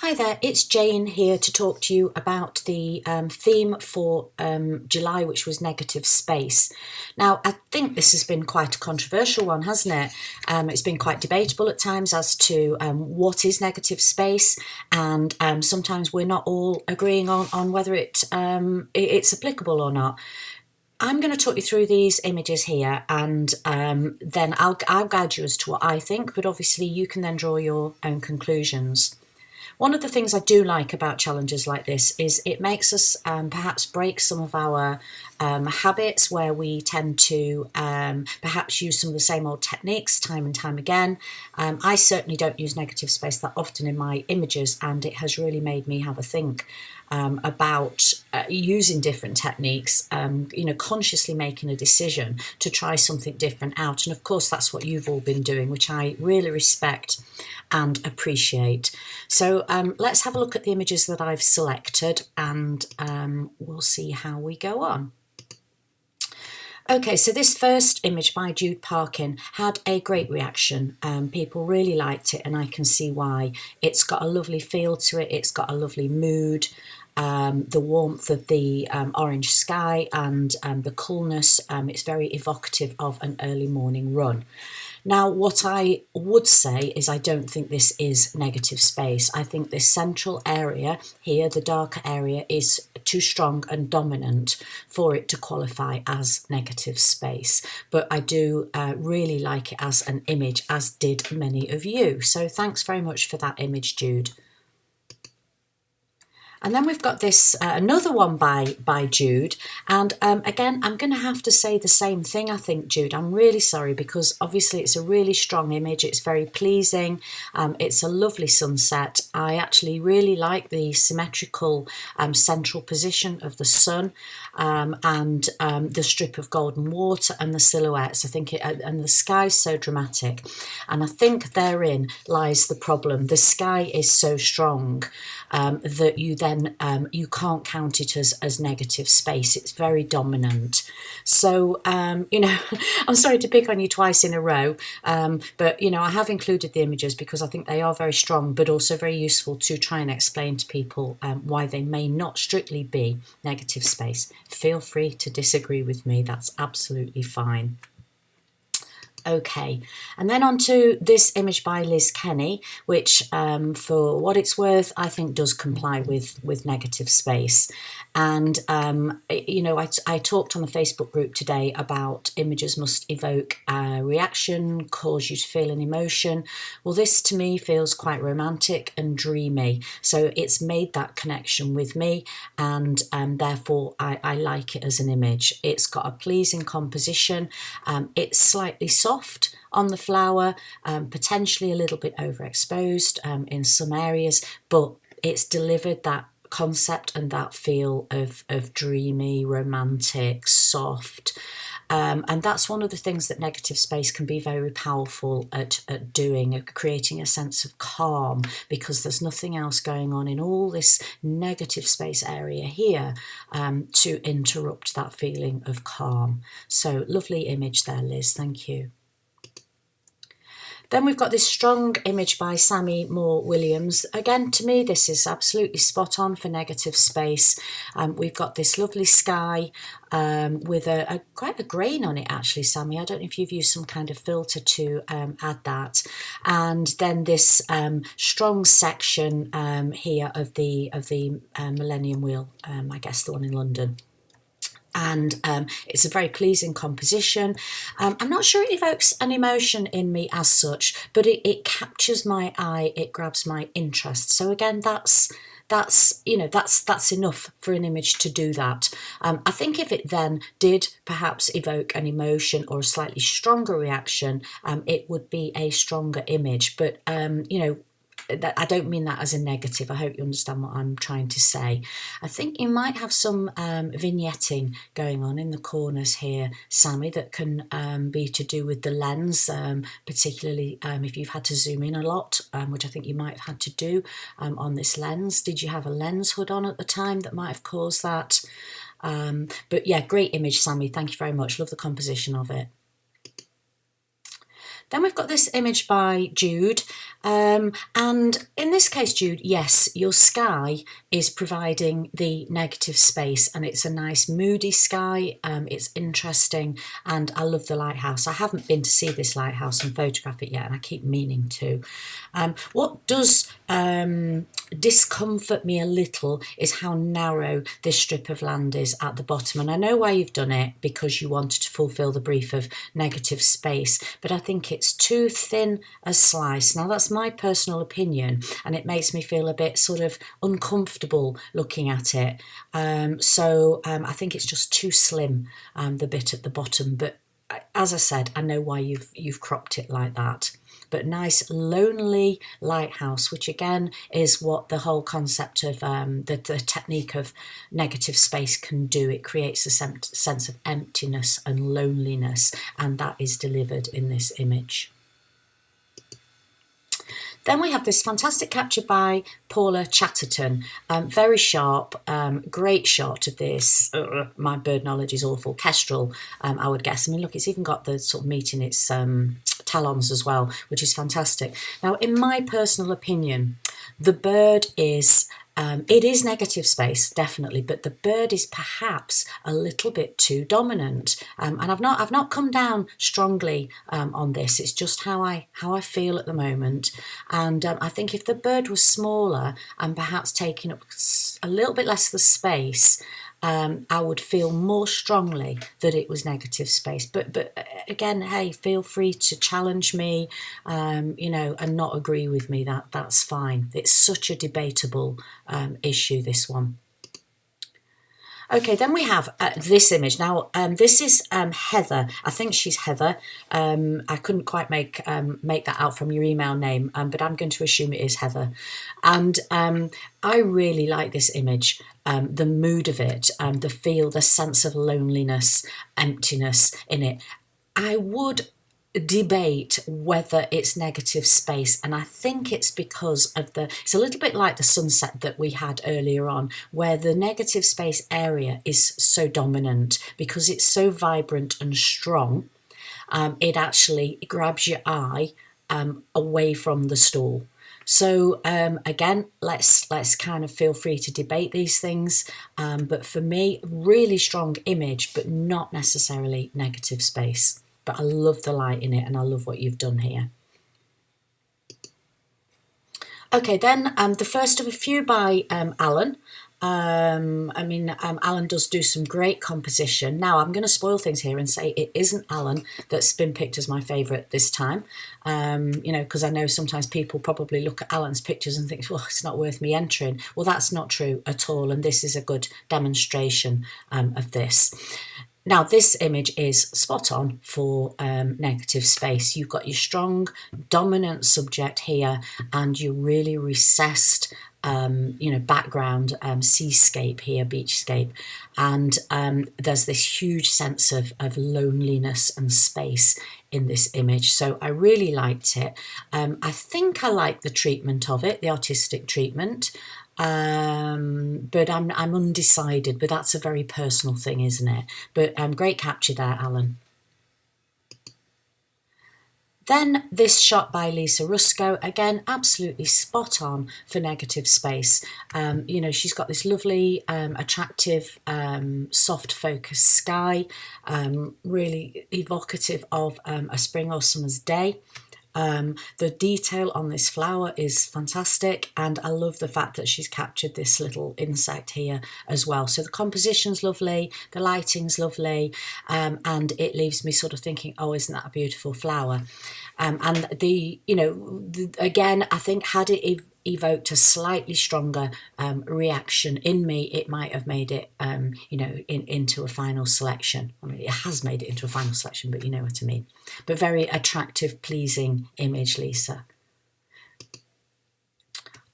Hi there, it's Jane here to talk to you about the theme for July, which was negative space. Now, I think this has been quite a controversial one, hasn't it? It's been quite debatable at times as to what is negative space, and sometimes we're not all agreeing on whether it's applicable or not. I'm going to talk you through these images here, and then I'll guide you as to what I think, but obviously you can then draw your own conclusions. One of the things I do like about challenges like this is it makes us perhaps break some of our habits where we tend to perhaps use some of the same old techniques time and time again. I certainly don't use negative space that often in my images, and it has really made me have a think about using different techniques, consciously making a decision to try something different out. And of course, that's what you've all been doing, which I really respect and appreciate. So let's have a look at the images that I've selected, and we'll see how we go on. Okay, so this first image by Jude Parkin had a great reaction. People really liked it, and I can see why. It's got a lovely feel to it, it's got a lovely mood. The warmth of the orange sky and the coolness, it's very evocative of an early morning run. Now, what I would say is I don't think this is negative space. I think this central area here, the darker area, is too strong and dominant for it to qualify as negative space. But I do really like it as an image, as did many of you. So thanks very much for that image, Jude. And then we've got this another one by Jude, and again I'm going to have to say the same thing. I think, Jude, I'm really sorry, because obviously it's a really strong image, it's very pleasing, it's a lovely sunset. I actually really like the symmetrical central position of the sun, and the strip of golden water and the silhouettes. I think and the sky's so dramatic, and I think therein lies the problem. The sky is so strong that you can't count it as negative space. It's very dominant. So I'm sorry to pick on you twice in a row, but I have included the images because I think they are very strong, but also very useful to try and explain to people why they may not strictly be negative space. Feel free to disagree with me, that's absolutely fine. Okay, and then on to this image by Liz Kenny, which for what it's worth, I think does comply with negative space. And, I talked on the Facebook group today about images must evoke a reaction, cause you to feel an emotion. Well, this to me feels quite romantic and dreamy. So it's made that connection with me, and therefore I like it as an image. It's got a pleasing composition. It's slightly soft on the flower, potentially a little bit overexposed in some areas, but it's delivered that concept and that feel of dreamy, romantic, soft. And that's one of the things that negative space can be very powerful at doing, at creating a sense of calm, because there's nothing else going on in all this negative space area here to interrupt that feeling of calm. So lovely image there, Liz, thank you. Then we've got this strong image by Sammy Moore Williams. Again, to me, this is absolutely spot on for negative space. We've got this lovely sky with quite a grain on it, actually, Sammy. I don't know if you've used some kind of filter to add that. And then this strong section here of the Millennium Wheel, I guess the one in London. And it's a very pleasing composition. I'm not sure it evokes an emotion in me as such, but it captures my eye, it grabs my interest. So again, that's enough for an image to do that. I think if it then did perhaps evoke an emotion or a slightly stronger reaction, it would be a stronger image. But I don't mean that as a negative. I hope you understand what I'm trying to say. I think you might have some vignetting going on in the corners here, Sammy, that can be to do with the lens, particularly if you've had to zoom in a lot, which I think you might have had to do on this lens. Did you have a lens hood on at the time that might have caused that? But yeah, great image, Sammy. Thank you very much. Love the composition of it. Then we've got this image by Jude, and in this case, Jude, yes, your sky is providing the negative space, and it's a nice moody sky. It's interesting, and I love the lighthouse. I haven't been to see this lighthouse and photograph it yet, and I keep meaning to. What does discomfort me a little is how narrow this strip of land is at the bottom, and I know why you've done it, because you wanted to fulfill the brief of negative space, but I think it's too thin a slice. Now that's my personal opinion, and it makes me feel a bit sort of uncomfortable looking at it. So I think it's just too slim, the bit at the bottom, but as I said, I know why you've cropped it like that. But nice lonely lighthouse, which again is what the whole concept of the technique of negative space can do. It creates a sense of emptiness and loneliness, and that is delivered in this image. Then we have this fantastic capture by Paula Chatterton, very sharp, great shot of this, my bird knowledge is awful, kestrel, I would guess. I mean, look, it's even got the sort of meat in its talons as well, which is fantastic. Now, in my personal opinion, the bird is it is negative space, definitely, but the bird is perhaps a little bit too dominant. And I've not come down strongly on this. It's just how I feel at the moment. And I think if the bird was smaller and perhaps taking up a little bit less of the space, I would feel more strongly that it was negative space. But again, hey, feel free to challenge me, you know, and not agree with me. That's fine. It's such a debatable issue, this one. Okay, then we have this image. Now, this is Heather. I think she's Heather. I couldn't quite make that out from your email name, but I'm going to assume it is Heather. And I really like this image, the mood of it, the feel, the sense of loneliness, emptiness in it. I would debate whether it's negative space, and I think it's because of it's a little bit like the sunset that we had earlier on, where the negative space area is so dominant because it's so vibrant and strong. It actually grabs your eye away from the stall. So again, let's kind of feel free to debate these things, but for me, really strong image, but not necessarily negative space. But I love the light in it, and I love what you've done here. Okay, then the first of a few by Alan. Alan does do some great composition. Now, I'm going to spoil things here and say it isn't Alan that's been picked as my favourite this time. You know, because I know sometimes people probably look at Alan's pictures and think, well, it's not worth me entering. Well, that's not true at all, and this is a good demonstration of this. Now, this image is spot on for negative space. You've got your strong, dominant subject here, and your really recessed, background, seascape here, beachscape. And there's this huge sense of loneliness and space in this image. So I really liked it. I think I like the treatment of it, the artistic treatment. But I'm undecided, but that's a very personal thing, isn't it? But great capture there, Alan. Then this shot by Lisa Rusco, again, absolutely spot on for negative space. You know, she's got this lovely, attractive, soft focus sky, really evocative of a spring or summer's day. The detail on this flower is fantastic, and I love the fact that she's captured this little insect here as well. So the composition's lovely, the lighting's lovely, and it leaves me sort of thinking, oh, isn't that a beautiful flower? And again, I think had it evoked a slightly stronger reaction in me, it might have made it, into a final selection. I mean, it has made it into a final selection, but you know what I mean. But very attractive, pleasing image, Lisa.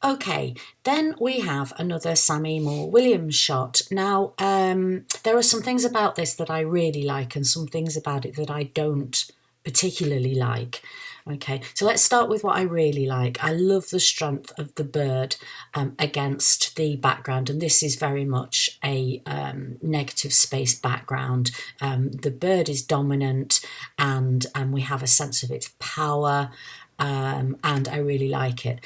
Okay, then we have another Sammy Moore Williams shot. Now, there are some things about this that I really like and some things about it that I don't particularly like. Okay, so let's start with what I really like. I love the strength of the bird against the background, and this is very much a negative space background. The bird is dominant, and we have a sense of its power, and I really like it.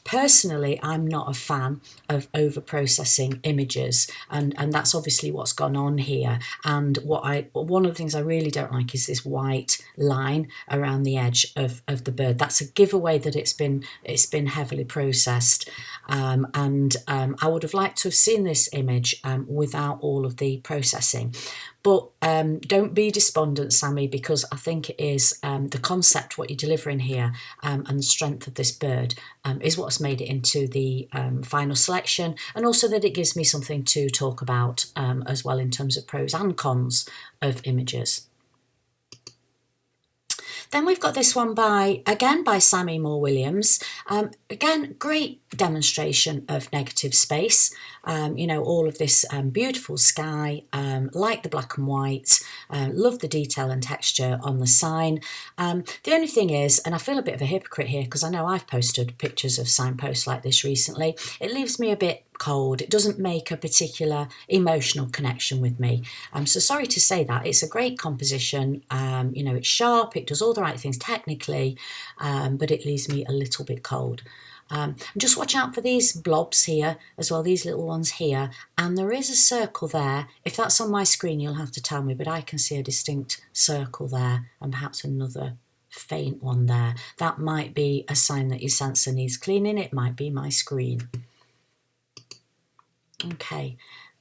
Personally, I'm not a fan of over processing images, and that's obviously what's gone on here. And one of the things I really don't like is this white line around the edge of the bird. That's a giveaway that it's been heavily processed, and I would have liked to have seen this image without all of the processing. But don't be despondent, Sammy, because I think it is the concept, what you're delivering here, and the strength of this bird is what's made it into the final selection, and also that it gives me something to talk about as well in terms of pros and cons of images. Then we've got this one by Sammy Moore Williams. Again, great demonstration of negative space. All of this beautiful sky, like the black and white, love the detail and texture on the sign. The only thing is, and I feel a bit of a hypocrite here because I know I've posted pictures of signposts like this recently, it leaves me a bit cold. It doesn't make a particular emotional connection with me. So sorry to say that. It's a great composition. It's sharp, it does all the right things technically, but it leaves me a little bit cold. And just watch out for these blobs here as well, these little ones here, and there is a circle there. If that's on my screen you'll have to tell me, but I can see a distinct circle there and perhaps another faint one there. That might be a sign that your sensor needs cleaning. It might be my screen. Okay,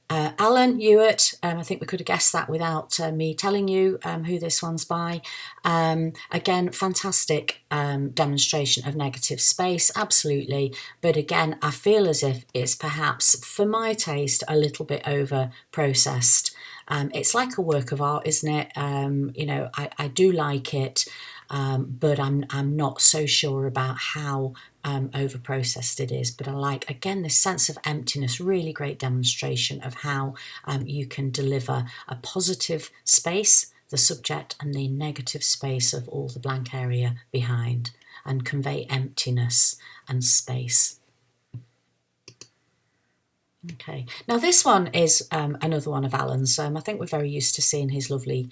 Alan Ewart, I think we could have guessed that without me telling you who this one's by. Again, fantastic demonstration of negative space, absolutely. But again, I feel as if it's perhaps, for my taste, a little bit over processed. It's like a work of art, isn't it? I do like it, but I'm not so sure about how over processed it is. But I like, again, this sense of emptiness, really great demonstration of how you can deliver a positive space, the subject, and the negative space of all the blank area behind, and convey emptiness and space. Okay, now this one is another one of Alan's. I think we're very used to seeing his lovely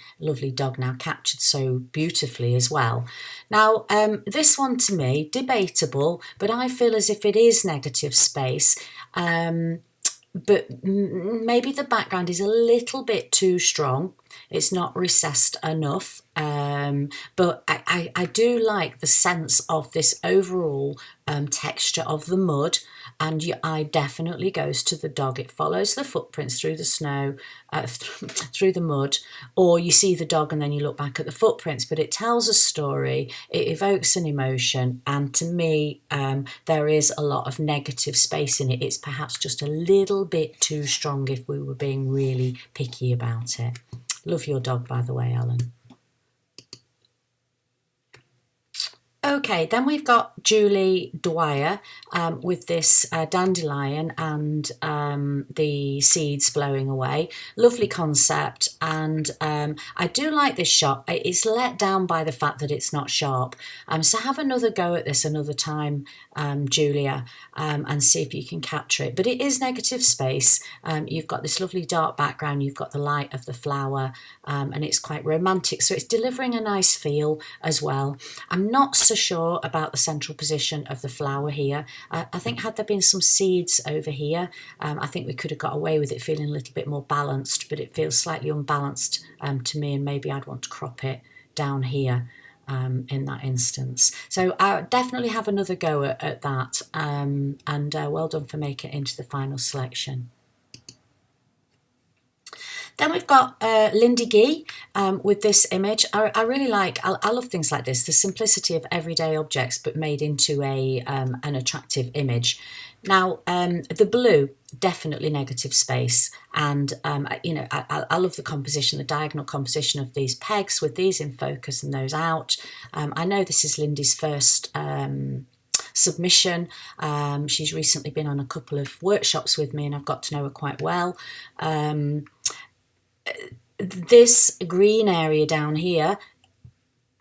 dog now captured so beautifully as well. Now this one, to me, debatable, but I feel as if it is negative space, but maybe the background is a little bit too strong. It's not recessed enough, but I do like the sense of this overall texture of the mud, and your eye definitely goes to the dog. It follows the footprints through the snow, through the mud, or you see the dog and then you look back at the footprints, but it tells a story, it evokes an emotion, and to me there is a lot of negative space in it. It's perhaps just a little bit too strong if we were being really picky about it. Love your dog, by the way, Alan. Okay, then we've got Julie Dwyer with this dandelion and the seeds blowing away. Lovely concept, and I do like this shot. It's let down by the fact that it's not sharp. So have another go at this another time, Julia, and see if you can capture it. But it is negative space. You've got this lovely dark background, you've got the light of the flower, and it's quite romantic. So it's delivering a nice feel as well. I'm not so sure about the central position of the flower here. I think had there been some seeds over here, I think we could have got away with it feeling a little bit more balanced, but it feels slightly unbalanced to me, and maybe I'd want to crop it down here in that instance. So I definitely have another go at that, and well done for making it into the final selection. Then we've got Lindy Gee with this image. I really like, I love things like this, the simplicity of everyday objects but made into an attractive image. Now, the blue, definitely negative space, and I love the composition, the diagonal composition of these pegs with these in focus and those out. I know this is Lindy's first submission. She's recently been on a couple of workshops with me and I've got to know her quite well. This green area down here,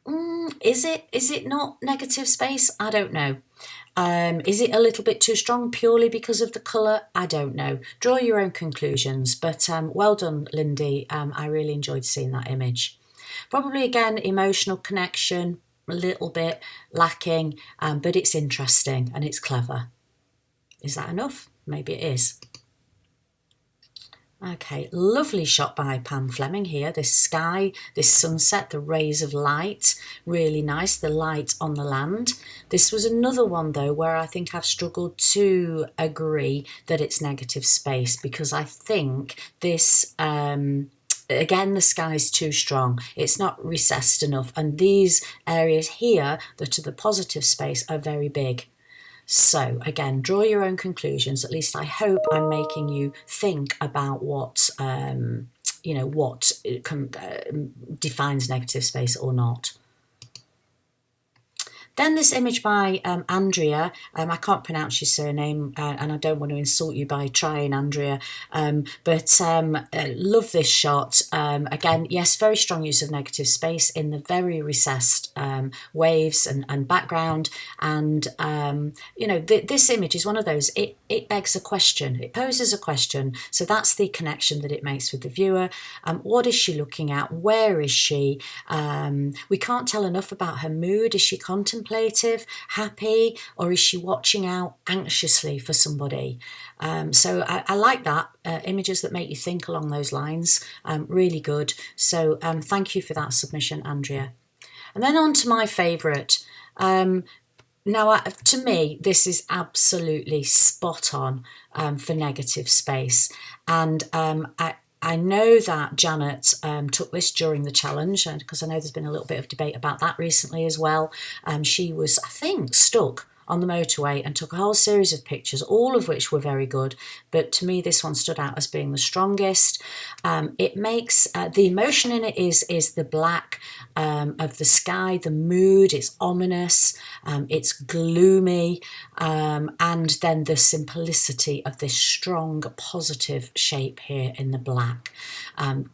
Is it not negative space? I don't know. Is it a little bit too strong purely because of the colour? I don't know. Draw your own conclusions, but well done, Lindy. I really enjoyed seeing that image. Probably again, emotional connection, a little bit lacking, but it's interesting and it's clever. Is that enough? Maybe it is. Okay, lovely shot by Pam Fleming here. This sky, this sunset, the rays of light, really nice, the light on the land. This was another one though where I think I've struggled to agree that it's negative space, because I think this, again, the sky's too strong. It's not recessed enough, and these areas here that are the positive space are very big. So again, draw your own conclusions. At least I hope I'm making you think about what what defines negative space or not. Then this image by Andrea. I can't pronounce your surname, and I don't want to insult you by trying, Andrea, but love this shot. Again, yes, very strong use of negative space in the very recessed waves and background. And, this image is one of those, it begs a question. It poses a question. So that's the connection that it makes with the viewer. What is she looking at? Where is she? We can't tell enough about her mood. Is she contemplative, happy, or is she watching out anxiously for somebody? So I like that, images that make you think along those lines, really good. So thank you for that submission, Andrea. And then on to my favourite. Now, to me, this is absolutely spot on for negative space. And I know that Janet took this during the challenge, because I know there's been a little bit of debate about that recently as well. She was, I think, stuck on the motorway and took a whole series of pictures, all of which were very good. But to me, this one stood out as being the strongest. It makes, the emotion in it is the black of the sky, the mood, it's ominous, it's gloomy, and then the simplicity of this strong, positive shape here in the black.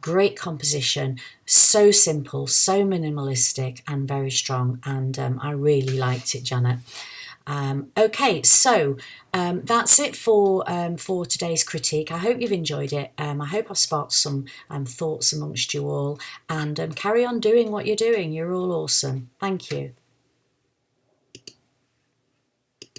Great composition, so simple, so minimalistic, and very strong, and I really liked it, Janet. Okay, so that's it for today's critique. I hope you've enjoyed it. I hope I've sparked some thoughts amongst you all, and carry on doing what you're doing. You're all awesome. Thank you.